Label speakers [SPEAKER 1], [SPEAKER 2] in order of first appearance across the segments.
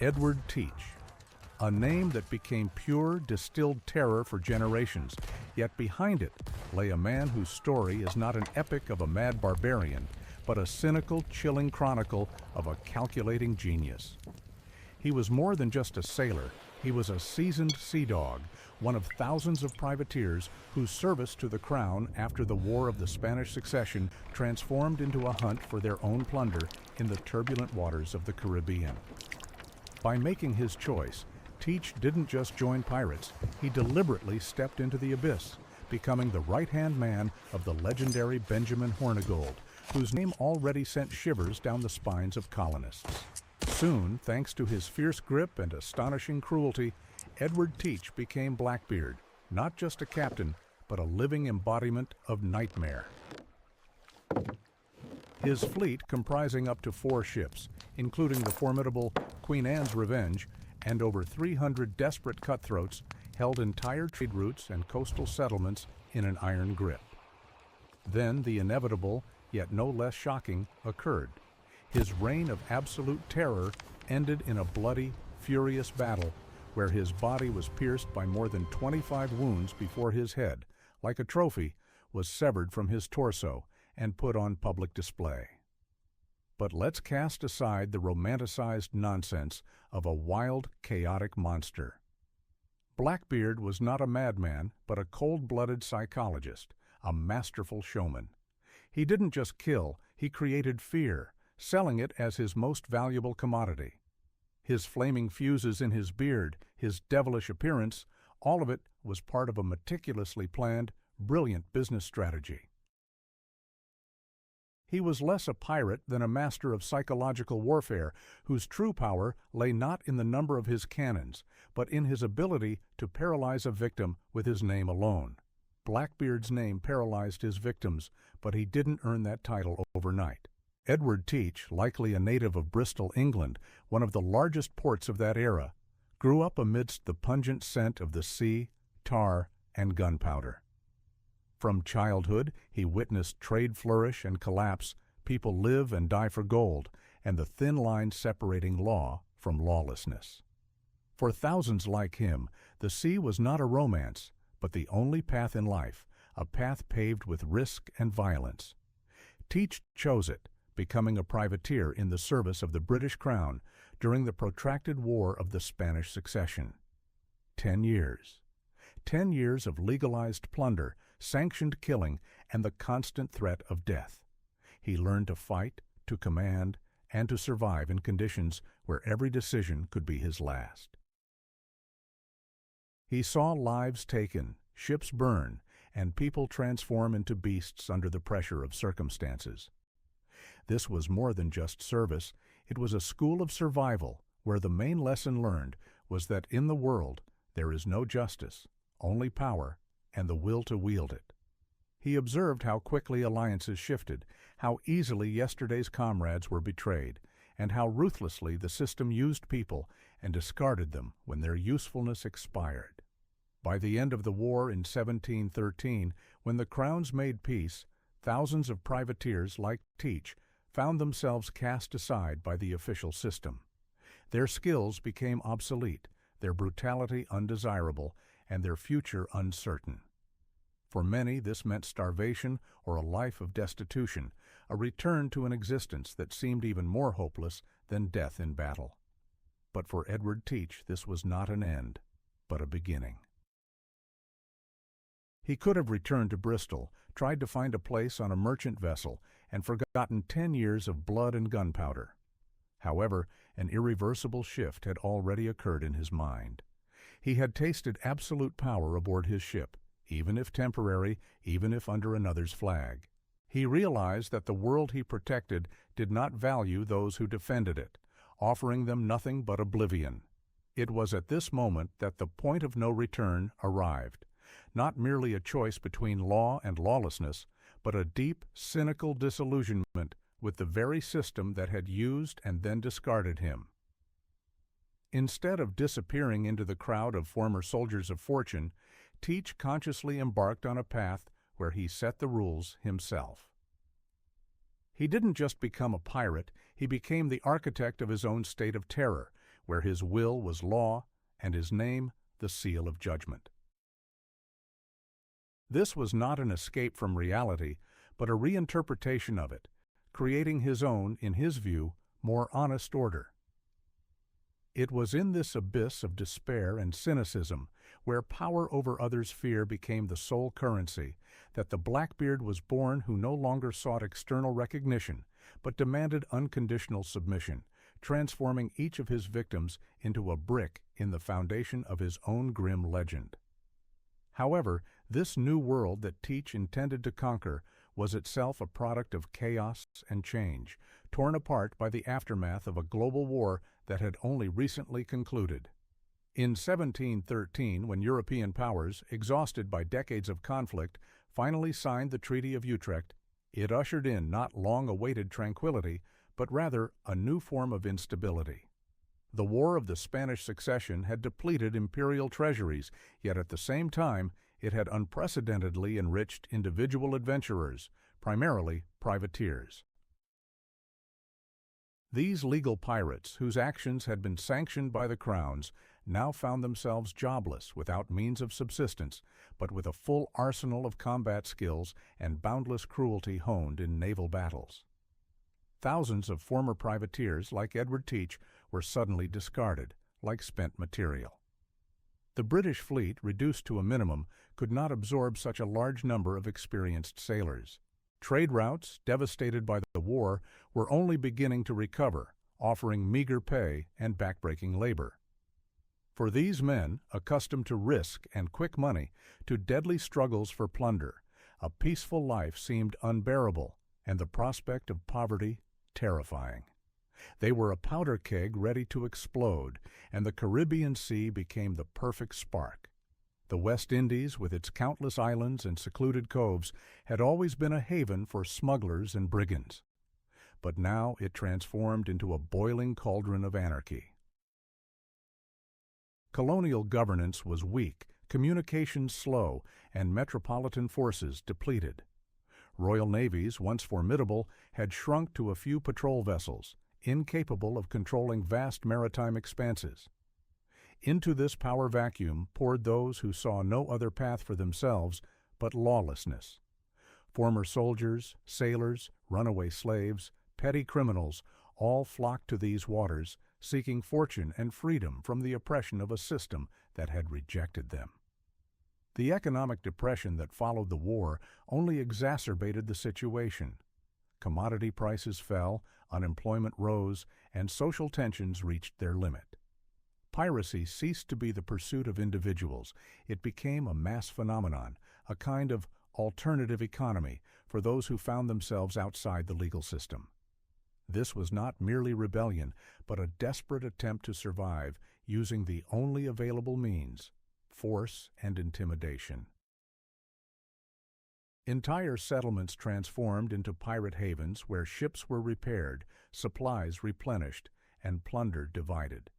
[SPEAKER 1] Edward Teach, a name that became pure, distilled terror for generations, yet behind it lay a man whose story is not an epic of a mad barbarian, but a cynical, chilling chronicle of a calculating genius. He was more than just a sailor, he was a seasoned sea dog, one of thousands of privateers whose service to the crown after the War of the Spanish Succession transformed into a hunt for their own plunder in the turbulent waters of the Caribbean. By making his choice, Teach didn't just join pirates, he deliberately stepped into the abyss, becoming the right-hand man of the legendary Benjamin Hornigold, whose name already sent shivers down the spines of colonists. Soon, thanks to his fierce grip and astonishing cruelty, Edward Teach became Blackbeard, not just a captain, but a living embodiment of nightmare. His fleet, comprising up to 4 ships, including the formidable Queen Anne's Revenge, and over 300 desperate cutthroats, held entire trade routes and coastal settlements in an iron grip. Then the inevitable, yet no less shocking, occurred. His reign of absolute terror ended in a bloody, furious battle where his body was pierced by more than 25 wounds before his head, like a trophy, was severed from his torso and put on public display. But let's cast aside the romanticized nonsense of a wild, chaotic monster. Blackbeard was not a madman, but a cold-blooded psychologist, a masterful showman. He didn't just kill, he created fear, selling it as his most valuable commodity. His flaming fuses in his beard, his devilish appearance, all of it was part of a meticulously planned, brilliant business strategy. He was less a pirate than a master of psychological warfare, whose true power lay not in the number of his cannons, but in his ability to paralyze a victim with his name alone. Blackbeard's name paralyzed his victims, but he didn't earn that title overnight. Edward Teach, likely a native of Bristol, England, one of the largest ports of that era, grew up amidst the pungent scent of the sea, tar, and gunpowder. From childhood, he witnessed trade flourish and collapse, people live and die for gold, and the thin line separating law from lawlessness. For thousands like him, the sea was not a romance, but the only path in life, a path paved with risk and violence. Teach chose it, becoming a privateer in the service of the British Crown during the protracted War of the Spanish Succession. 10 years. 10 years of legalized plunder, sanctioned killing, and the constant threat of death. He learned to fight, to command, and to survive in conditions where every decision could be his last. He saw lives taken, ships burn, and people transform into beasts under the pressure of circumstances. This was more than just service, it was a school of survival where the main lesson learned was that in the world there is no justice, only power, and the will to wield it. He observed how quickly alliances shifted, how easily yesterday's comrades were betrayed, and how ruthlessly the system used people and discarded them when their usefulness expired. By the end of the war in 1713, when the crowns made peace, thousands of privateers like Teach found themselves cast aside by the official system. Their skills became obsolete, their brutality undesirable, and their future uncertain. For many, this meant starvation or a life of destitution, a return to an existence that seemed even more hopeless than death in battle. But for Edward Teach, this was not an end, but a beginning. He could have returned to Bristol, tried to find a place on a merchant vessel, and forgotten 10 years of blood and gunpowder. However, an irreversible shift had already occurred in his mind. He had tasted absolute power aboard his ship, even if temporary, even if under another's flag. He realized that the world he protected did not value those who defended it, offering them nothing but oblivion. It was at this moment that the point of no return arrived, not merely a choice between law and lawlessness, but a deep, cynical disillusionment with the very system that had used and then discarded him. Instead of disappearing into the crowd of former soldiers of fortune, Teach consciously embarked on a path where he set the rules himself. He didn't just become a pirate, he became the architect of his own state of terror, where his will was law and his name the seal of judgment. This was not an escape from reality, but a reinterpretation of it, creating his own, in his view, more honest order. It was in this abyss of despair and cynicism, where power over others' fear became the sole currency, that the Blackbeard was born who no longer sought external recognition, but demanded unconditional submission, transforming each of his victims into a brick in the foundation of his own grim legend. However, this new world that Teach intended to conquer was itself a product of chaos and change, torn apart by the aftermath of a global war that had only recently concluded. In 1713, when European powers, exhausted by decades of conflict, finally signed the Treaty of Utrecht, it ushered in not long-awaited tranquility, but rather a new form of instability. The War of the Spanish Succession had depleted imperial treasuries, yet at the same time it had unprecedentedly enriched individual adventurers, primarily privateers. These legal pirates, whose actions had been sanctioned by the crowns, now found themselves jobless, without means of subsistence, but with a full arsenal of combat skills and boundless cruelty honed in naval battles. Thousands of former privateers, like Edward Teach, were suddenly discarded, like spent material. The British fleet, reduced to a minimum, could not absorb such a large number of experienced sailors. Trade routes, devastated by the war, were only beginning to recover, offering meager pay and backbreaking labor. For these men, accustomed to risk and quick money, to deadly struggles for plunder, a peaceful life seemed unbearable, and the prospect of poverty terrifying. They were a powder keg ready to explode, and the Caribbean Sea became the perfect spark. The West Indies, with its countless islands and secluded coves, had always been a haven for smugglers and brigands. But now it transformed into a boiling cauldron of anarchy. Colonial governance was weak, communications slow, and metropolitan forces depleted. Royal navies, once formidable, had shrunk to a few patrol vessels, incapable of controlling vast maritime expanses. Into this power vacuum poured those who saw no other path for themselves but lawlessness. Former soldiers, sailors, runaway slaves, petty criminals all flocked to these waters, seeking fortune and freedom from the oppression of a system that had rejected them. The economic depression that followed the war only exacerbated the situation. Commodity prices fell, unemployment rose, and social tensions reached their limit. Piracy ceased to be the pursuit of individuals. It became a mass phenomenon, a kind of alternative economy for those who found themselves outside the legal system. This was not merely rebellion, but a desperate attempt to survive using the only available means, force and intimidation. Entire settlements transformed into pirate havens where ships were repaired, supplies replenished, and plunder divided.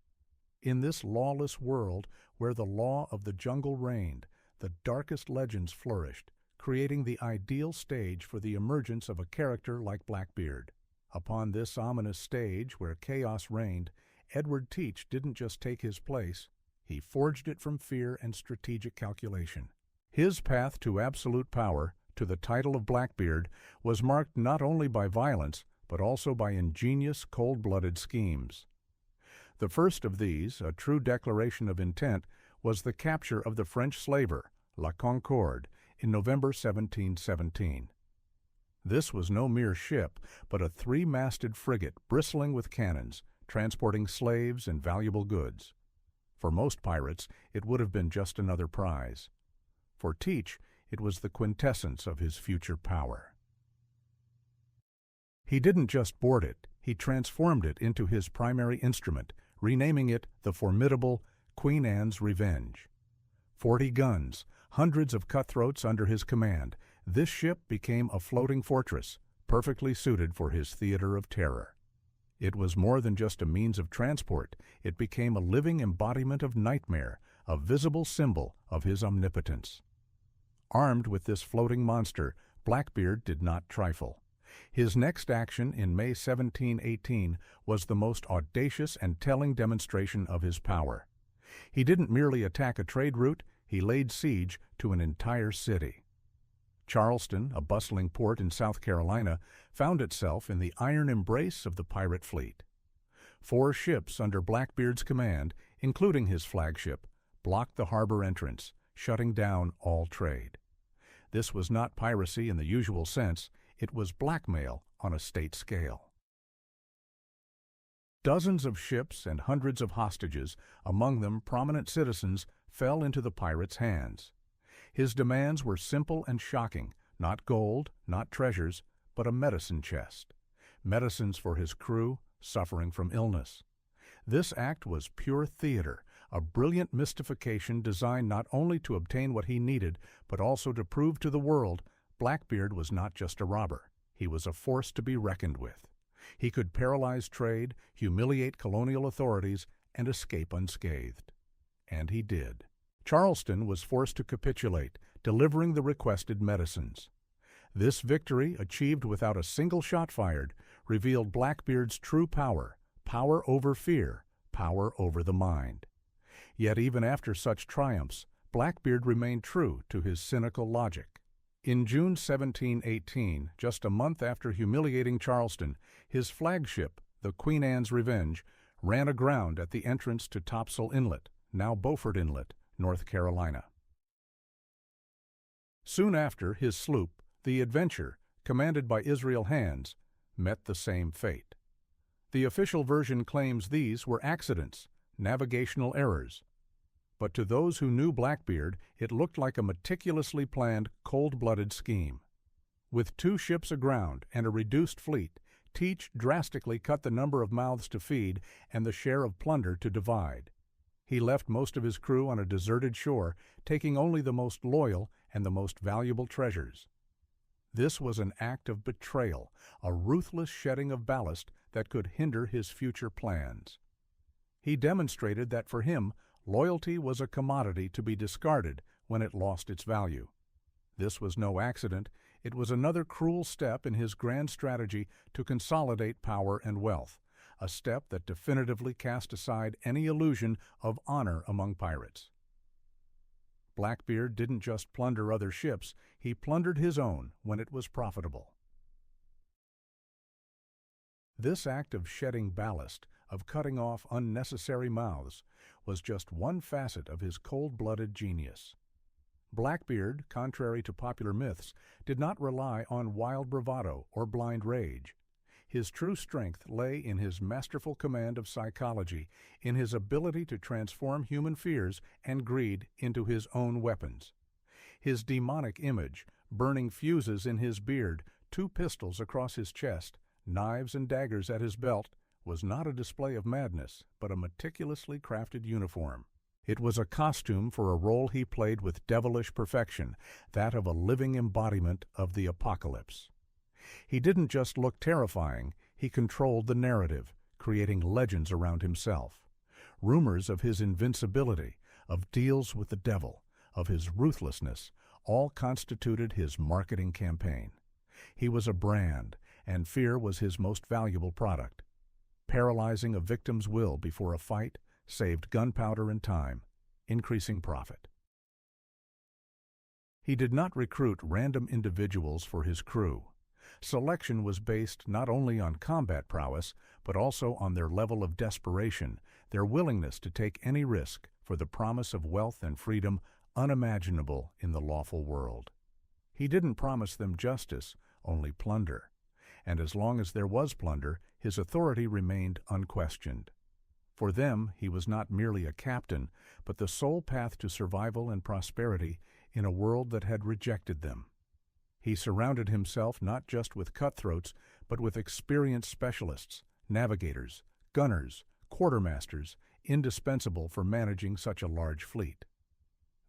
[SPEAKER 1] In this lawless world, where the law of the jungle reigned, the darkest legends flourished, creating the ideal stage for the emergence of a character like Blackbeard. Upon this ominous stage where chaos reigned, Edward Teach didn't just take his place, he forged it from fear and strategic calculation. His path to absolute power, to the title of Blackbeard, was marked not only by violence, but also by ingenious, cold-blooded schemes. The first of these, a true declaration of intent, was the capture of the French slaver, La Concorde, in November 1717. This was no mere ship, but a three-masted frigate bristling with cannons, transporting slaves and valuable goods. For most pirates, it would have been just another prize. For Teach, it was the quintessence of his future power. He didn't just board it, he transformed it into his primary instrument, renaming it the formidable Queen Anne's Revenge. 40 guns, hundreds of cutthroats under his command, this ship became a floating fortress, perfectly suited for his theater of terror. It was more than just a means of transport, it became a living embodiment of nightmare, a visible symbol of his omnipotence. Armed with this floating monster, Blackbeard did not trifle. His next action in May 1718 was the most audacious and telling demonstration of his power. He didn't merely attack a trade route, he laid siege to an entire city. Charleston, a bustling port in South Carolina, found itself in the iron embrace of the pirate fleet. 4 ships under Blackbeard's command, including his flagship, blocked the harbor entrance, shutting down all trade. This was not piracy in the usual sense, it was blackmail on a state scale. Dozens of ships and hundreds of hostages, among them prominent citizens, fell into the pirates' hands. His demands were simple and shocking, not gold, not treasures, but a medicine chest. Medicines for his crew, suffering from illness. This act was pure theater, a brilliant mystification designed not only to obtain what he needed, but also to prove to the world Blackbeard was not just a robber. He was a force to be reckoned with. He could paralyze trade, humiliate colonial authorities, and escape unscathed. And he did. Charleston was forced to capitulate, delivering the requested medicines. This victory, achieved without a single shot fired, revealed Blackbeard's true power, power over fear, power over the mind. Yet even after such triumphs, Blackbeard remained true to his cynical logic. In June 1718, just a month after humiliating Charleston, his flagship, the Queen Anne's Revenge, ran aground at the entrance to Topsail Inlet, now Beaufort Inlet, North Carolina. Soon after, his sloop, the Adventure, commanded by Israel Hands, met the same fate. The official version claims these were accidents, navigational errors. But to those who knew Blackbeard, it looked like a meticulously planned, cold-blooded scheme. With 2 ships aground and a reduced fleet, Teach drastically cut the number of mouths to feed and the share of plunder to divide. He left most of his crew on a deserted shore, taking only the most loyal and the most valuable treasures. This was an act of betrayal, a ruthless shedding of ballast that could hinder his future plans. He demonstrated that for him, loyalty was a commodity to be discarded when it lost its value. This was no accident, it was another cruel step in his grand strategy to consolidate power and wealth, a step that definitively cast aside any illusion of honor among pirates. Blackbeard didn't just plunder other ships, he plundered his own when it was profitable. This act of shedding ballast, of cutting off unnecessary mouths, was just one facet of his cold-blooded genius. Blackbeard, contrary to popular myths, did not rely on wild bravado or blind rage. His true strength lay in his masterful command of psychology, in his ability to transform human fears and greed into his own weapons. His demonic image, burning fuses in his beard, 2 pistols across his chest, knives and daggers at his belt, was not a display of madness, but a meticulously crafted uniform. It was a costume for a role he played with devilish perfection, that of a living embodiment of the apocalypse. He didn't just look terrifying, he controlled the narrative, creating legends around himself. Rumors of his invincibility, of deals with the devil, of his ruthlessness, all constituted his marketing campaign. He was a brand, and fear was his most valuable product. Paralyzing a victim's will before a fight saved gunpowder and time, increasing profit. He did not recruit random individuals for his crew. Selection was based not only on combat prowess, but also on their level of desperation, their willingness to take any risk for the promise of wealth and freedom unimaginable in the lawful world. He didn't promise them justice, only plunder. And as long as there was plunder, his authority remained unquestioned. For them, he was not merely a captain, but the sole path to survival and prosperity in a world that had rejected them. He surrounded himself not just with cutthroats, but with experienced specialists, navigators, gunners, quartermasters, indispensable for managing such a large fleet.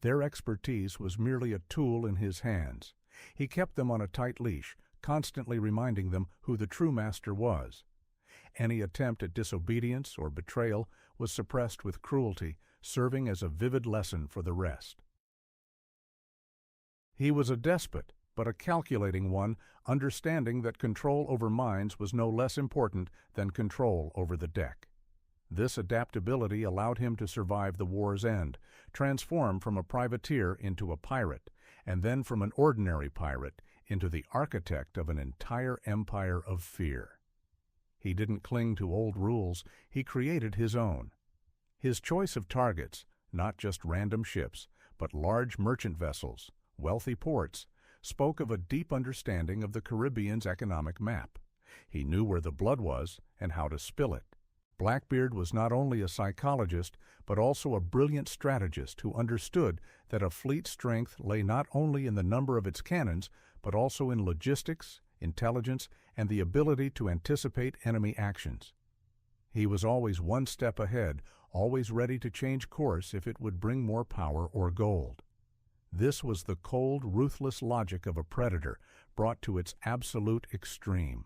[SPEAKER 1] Their expertise was merely a tool in his hands. He kept them on a tight leash, constantly reminding them who the true master was. Any attempt at disobedience or betrayal was suppressed with cruelty, serving as a vivid lesson for the rest. He was a despot, but a calculating one, understanding that control over minds was no less important than control over the deck. This adaptability allowed him to survive the war's end, transform from a privateer into a pirate, and then from an ordinary pirate into the architect of an entire empire of fear. He didn't cling to old rules, he created his own. His choice of targets, not just random ships, but large merchant vessels, wealthy ports, spoke of a deep understanding of the Caribbean's economic map. He knew where the blood was and how to spill it. Blackbeard was not only a psychologist, but also a brilliant strategist who understood that a fleet's strength lay not only in the number of its cannons, but also in logistics, intelligence, and the ability to anticipate enemy actions. He was always one step ahead, always ready to change course if it would bring more power or gold. This was the cold, ruthless logic of a predator, brought to its absolute extreme.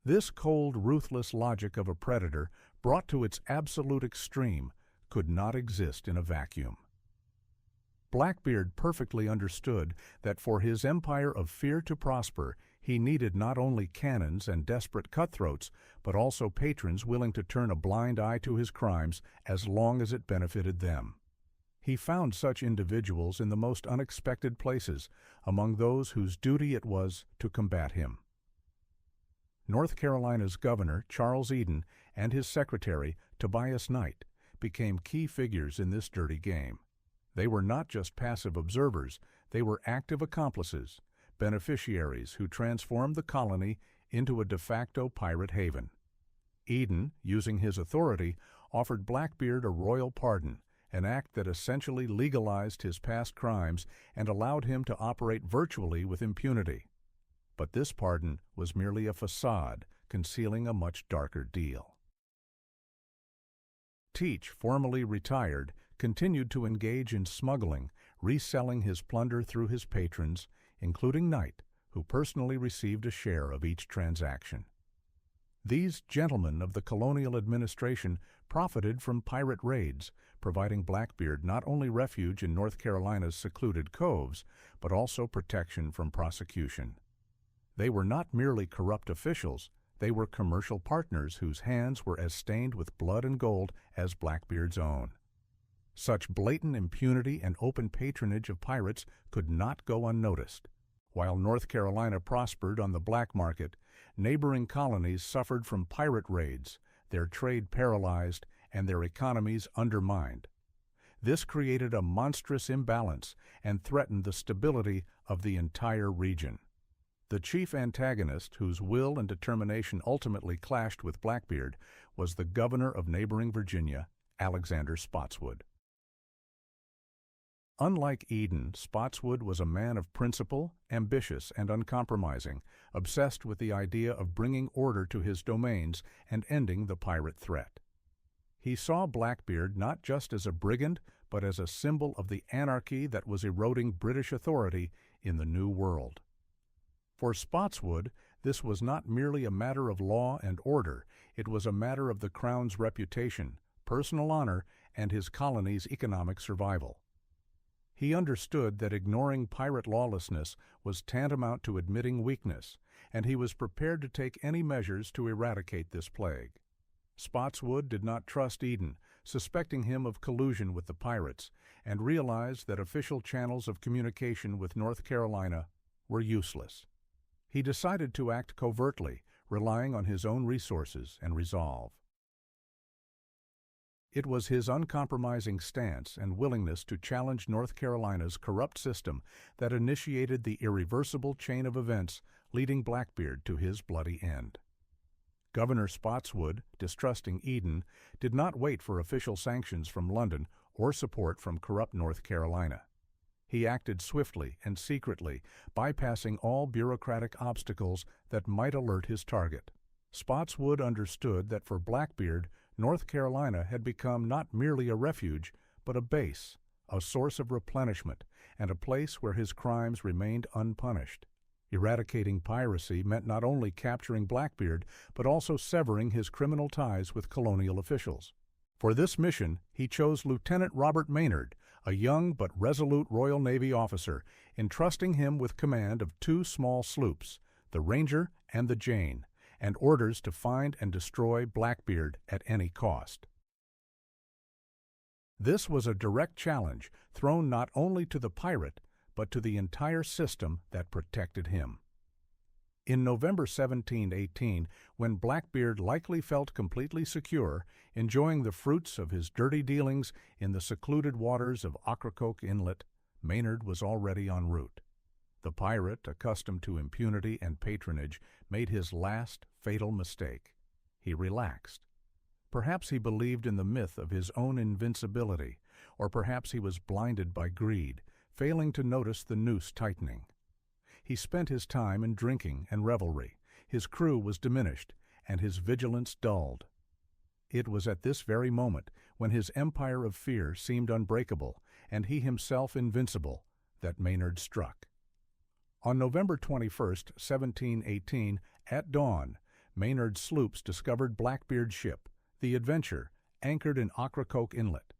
[SPEAKER 1] This cold, ruthless logic of a predator, brought to its absolute extreme, could not exist in a vacuum. Blackbeard perfectly understood that for his empire of fear to prosper, he needed not only cannons and desperate cutthroats, but also patrons willing to turn a blind eye to his crimes as long as it benefited them. He found such individuals in the most unexpected places, among those whose duty it was to combat him. North Carolina's governor, Charles Eden, and his secretary, Tobias Knight, became key figures in this dirty game. They were not just passive observers, they were active accomplices, beneficiaries who transformed the colony into a de facto pirate haven. Eden, using his authority, offered Blackbeard a royal pardon, an act that essentially legalized his past crimes and allowed him to operate virtually with impunity. But this pardon was merely a facade, concealing a much darker deal. Teach, formerly retired, continued to engage in smuggling, reselling his plunder through his patrons, including Knight, who personally received a share of each transaction. These gentlemen of the colonial administration profited from pirate raids, providing Blackbeard not only refuge in North Carolina's secluded coves, but also protection from prosecution. They were not merely corrupt officials, they were commercial partners whose hands were as stained with blood and gold as Blackbeard's own. Such blatant impunity and open patronage of pirates could not go unnoticed. While North Carolina prospered on the black market, neighboring colonies suffered from pirate raids, their trade paralyzed, and their economies undermined. This created a monstrous imbalance and threatened the stability of the entire region. The chief antagonist, whose will and determination ultimately clashed with Blackbeard, was the governor of neighboring Virginia, Alexander Spotswood. Unlike Eden, Spotswood was a man of principle, ambitious and uncompromising, obsessed with the idea of bringing order to his domains and ending the pirate threat. He saw Blackbeard not just as a brigand, but as a symbol of the anarchy that was eroding British authority in the New World. For Spotswood, this was not merely a matter of law and order, it was a matter of the Crown's reputation, personal honor, and his colony's economic survival. He understood that ignoring pirate lawlessness was tantamount to admitting weakness, and he was prepared to take any measures to eradicate this plague. Spotswood did not trust Eden, suspecting him of collusion with the pirates, and realized that official channels of communication with North Carolina were useless. He decided to act covertly, relying on his own resources and resolve. It was his uncompromising stance and willingness to challenge North Carolina's corrupt system that initiated the irreversible chain of events leading Blackbeard to his bloody end. Governor Spotswood, distrusting Eden, did not wait for official sanctions from London or support from corrupt North Carolina. He acted swiftly and secretly, bypassing all bureaucratic obstacles that might alert his target. Spotswood understood that for Blackbeard, North Carolina had become not merely a refuge, but a base, a source of replenishment, and a place where his crimes remained unpunished. Eradicating piracy meant not only capturing Blackbeard, but also severing his criminal ties with colonial officials. For this mission, he chose Lieutenant Robert Maynard, a young but resolute Royal Navy officer, entrusting him with command of 2 small sloops, the Ranger and the Jane, and orders to find and destroy Blackbeard at any cost. This was a direct challenge thrown not only to the pirate, but to the entire system that protected him. In November 1718, when Blackbeard likely felt completely secure, enjoying the fruits of his dirty dealings in the secluded waters of Ocracoke Inlet, Maynard was already en route. The pirate, accustomed to impunity and patronage, made his last fatal mistake. He relaxed. Perhaps he believed in the myth of his own invincibility, or perhaps he was blinded by greed, failing to notice the noose tightening. He spent his time in drinking and revelry. His crew was diminished, and his vigilance dulled. It was at this very moment, when his empire of fear seemed unbreakable, and he himself invincible, that Maynard struck. On November 21, 1718, at dawn, Maynard's sloops discovered Blackbeard's ship, the Adventure, anchored in Ocracoke Inlet.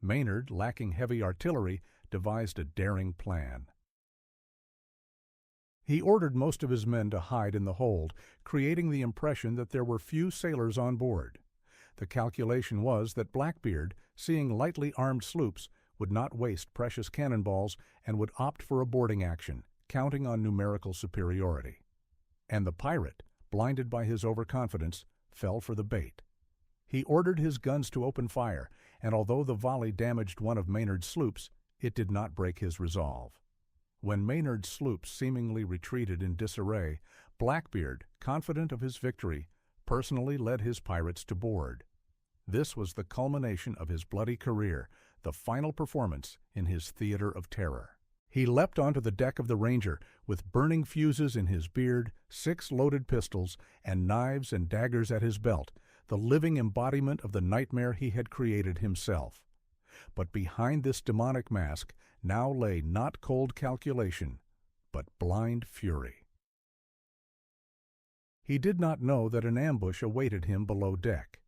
[SPEAKER 1] Maynard, lacking heavy artillery, devised a daring plan. He ordered most of his men to hide in the hold, creating the impression that there were few sailors on board. The calculation was that Blackbeard, seeing lightly armed sloops, would not waste precious cannonballs and would opt for a boarding action, counting on numerical superiority. And the pirate, blinded by his overconfidence, fell for the bait. He ordered his guns to open fire, and although the volley damaged one of Maynard's sloops, it did not break his resolve. When Maynard's sloops seemingly retreated in disarray, Blackbeard, confident of his victory, personally led his pirates to board. This was the culmination of his bloody career, the final performance in his theater of terror. He leapt onto the deck of the Ranger, with burning fuses in his beard, 6 loaded pistols, and knives and daggers at his belt, the living embodiment of the nightmare he had created himself. But behind this demonic mask now lay not cold calculation, but blind fury. He did not know that an ambush awaited him below deck.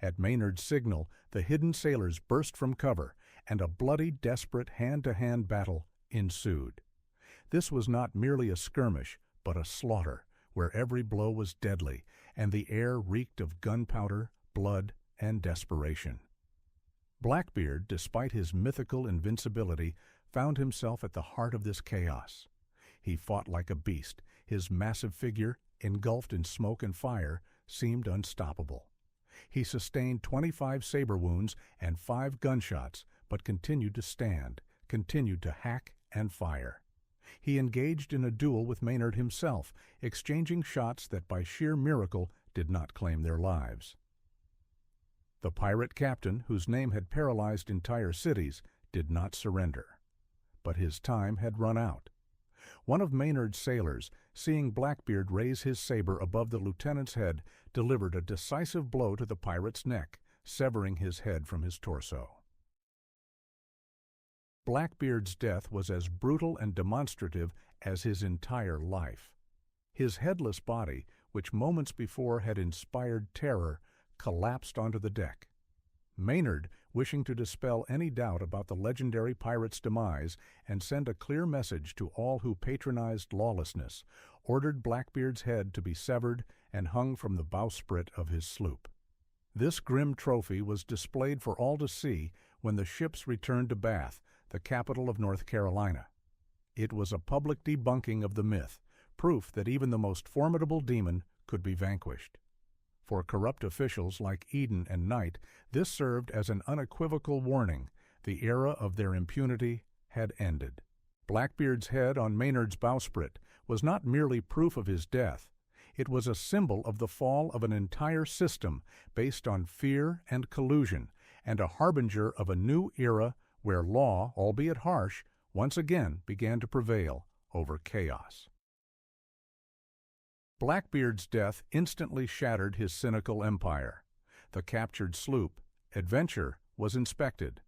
[SPEAKER 1] At Maynard's signal, the hidden sailors burst from cover, and a bloody, desperate hand-to-hand battle ensued. This was not merely a skirmish, but a slaughter, where every blow was deadly, and the air reeked of gunpowder, blood, and desperation. Blackbeard, despite his mythical invincibility, found himself at the heart of this chaos. He fought like a beast. His massive figure, engulfed in smoke and fire, seemed unstoppable. He sustained 25 saber wounds and 5 gunshots, but continued to stand, continued to hack and fire. He engaged in a duel with Maynard himself, exchanging shots that by sheer miracle did not claim their lives. The pirate captain, whose name had paralyzed entire cities, did not surrender. But his time had run out. One of Maynard's sailors, seeing Blackbeard raise his saber above the lieutenant's head, delivered a decisive blow to the pirate's neck, severing his head from his torso. Blackbeard's death was as brutal and demonstrative as his entire life. His headless body, which moments before had inspired terror, collapsed onto the deck. Maynard, wishing to dispel any doubt about the legendary pirate's demise and send a clear message to all who patronized lawlessness, ordered Blackbeard's head to be severed and hung from the bowsprit of his sloop. This grim trophy was displayed for all to see when the ships returned to Bath, the capital of North Carolina. It was a public debunking of the myth, proof that even the most formidable demon could be vanquished. For corrupt officials like Eden and Knight, this served as an unequivocal warning. The era of their impunity had ended. Blackbeard's head on Maynard's bowsprit was not merely proof of his death. It was a symbol of the fall of an entire system based on fear and collusion, and a harbinger of a new era where law, albeit harsh, once again began to prevail over chaos. Blackbeard's death instantly shattered his cynical empire. The captured sloop, Adventure, was inspected.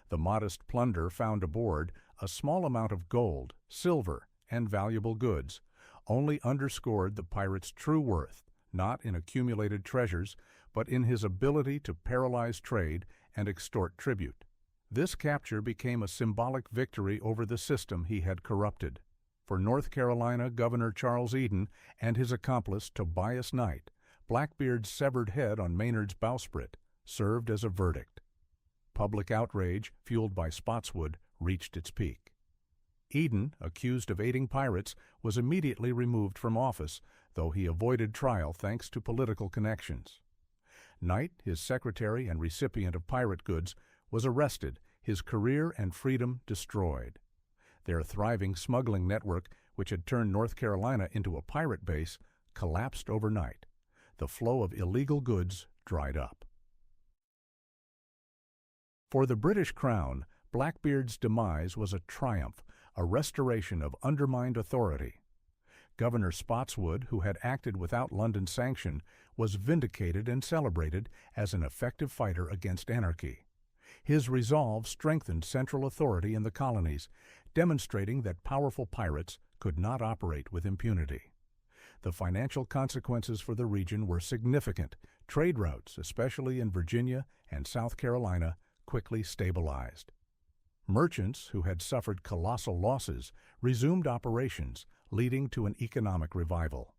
[SPEAKER 1] The modest plunder found aboard, a small amount of gold, silver, and valuable goods, only underscored the pirate's true worth, not in accumulated treasures, but in his ability to paralyze trade and extort tribute. This capture became a symbolic victory over the system he had corrupted. For North Carolina Governor Charles Eden and his accomplice Tobias Knight, Blackbeard's severed head on Maynard's bowsprit served as a verdict. Public outrage, fueled by Spotswood, reached its peak. Eden, accused of aiding pirates, was immediately removed from office, though he avoided trial thanks to political connections. Knight, his secretary and recipient of pirate goods, was arrested, his career and freedom destroyed. Their thriving smuggling network, which had turned North Carolina into a pirate base, collapsed overnight. The flow of illegal goods dried up. For the British Crown, Blackbeard's demise was a triumph, a restoration of undermined authority. Governor Spotswood, who had acted without London's sanction, was vindicated and celebrated as an effective fighter against anarchy. His resolve strengthened central authority in the colonies, demonstrating that powerful pirates could not operate with impunity. The financial consequences for the region were significant. Trade routes, especially in Virginia and South Carolina, quickly stabilized. Merchants who had suffered colossal losses resumed operations, leading to an economic revival.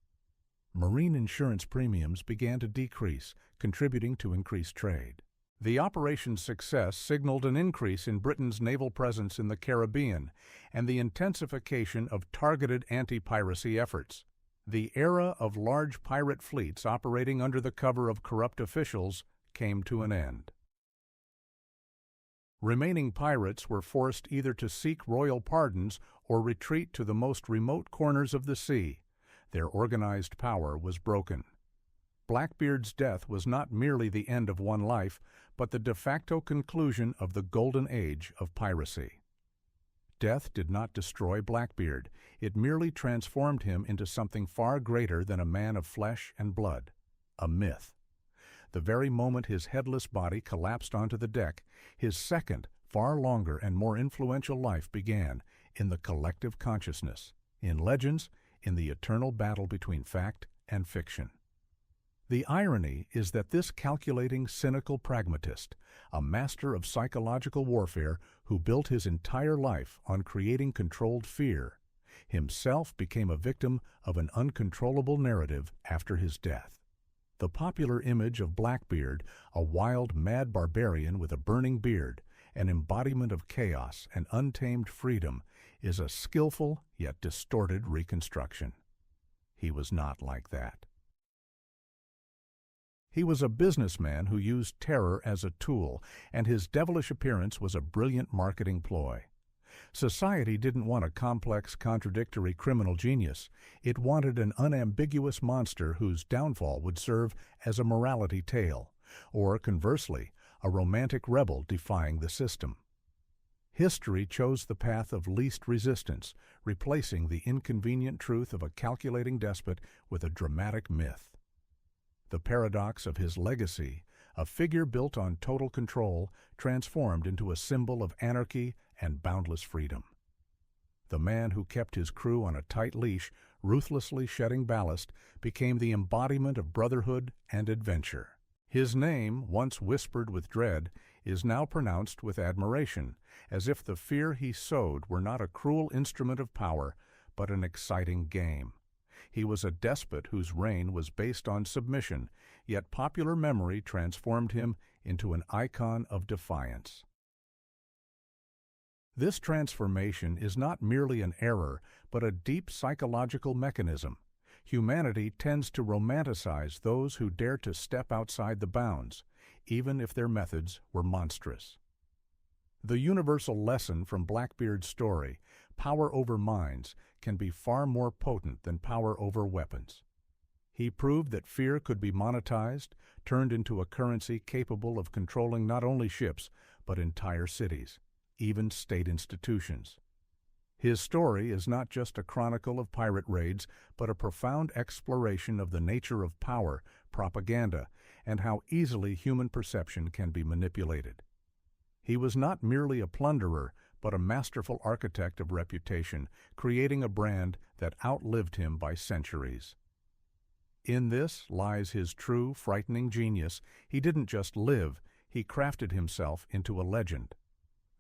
[SPEAKER 1] Marine insurance premiums began to decrease, contributing to increased trade. The operation's success signaled an increase in Britain's naval presence in the Caribbean and the intensification of targeted anti-piracy efforts. The era of large pirate fleets operating under the cover of corrupt officials came to an end. Remaining pirates were forced either to seek royal pardons or retreat to the most remote corners of the sea. Their organized power was broken. Blackbeard's death was not merely the end of one life, but the de facto conclusion of the golden age of piracy. Death did not destroy Blackbeard. It merely transformed him into something far greater than a man of flesh and blood, a myth. The very moment his headless body collapsed onto the deck, his second, far longer and more influential life began in the collective consciousness, in legends, in the eternal battle between fact and fiction. The irony is that this calculating, cynical pragmatist, a master of psychological warfare who built his entire life on creating controlled fear, himself became a victim of an uncontrollable narrative after his death. The popular image of Blackbeard, a wild, mad barbarian with a burning beard, an embodiment of chaos and untamed freedom, is a skillful yet distorted reconstruction. He was not like that. He was a businessman who used terror as a tool, and his devilish appearance was a brilliant marketing ploy. Society didn't want a complex, contradictory criminal genius. It wanted an unambiguous monster whose downfall would serve as a morality tale, or, conversely, a romantic rebel defying the system. History chose the path of least resistance, replacing the inconvenient truth of a calculating despot with a dramatic myth. The paradox of his legacy, a figure built on total control, transformed into a symbol of anarchy and boundless freedom. The man who kept his crew on a tight leash, ruthlessly shedding ballast, became the embodiment of brotherhood and adventure. His name, once whispered with dread, is now pronounced with admiration, as if the fear he sowed were not a cruel instrument of power, but an exciting game. He was a despot whose reign was based on submission, yet popular memory transformed him into an icon of defiance. This transformation is not merely an error, but a deep psychological mechanism. Humanity tends to romanticize those who dare to step outside the bounds, even if their methods were monstrous. The universal lesson from Blackbeard's story, power over minds, can be far more potent than power over weapons. He proved that fear could be monetized, turned into a currency capable of controlling not only ships, but entire cities, even state institutions. His story is not just a chronicle of pirate raids, but a profound exploration of the nature of power, propaganda, and how easily human perception can be manipulated. He was not merely a plunderer, but a masterful architect of reputation, creating a brand that outlived him by centuries. In this lies his true, frightening genius. He didn't just live, he crafted himself into a legend.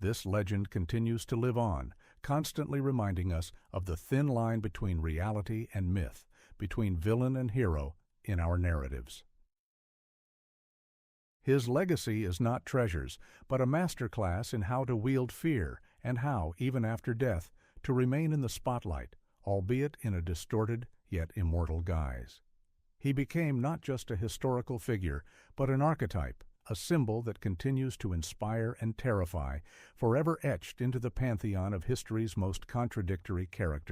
[SPEAKER 1] This legend continues to live on, constantly reminding us of the thin line between reality and myth, between villain and hero in our narratives. His legacy is not treasures, but a masterclass in how to wield fear and how, even after death, to remain in the spotlight, albeit in a distorted yet immortal guise. He became not just a historical figure, but an archetype, a symbol that continues to inspire and terrify, forever etched into the pantheon of history's most contradictory characters.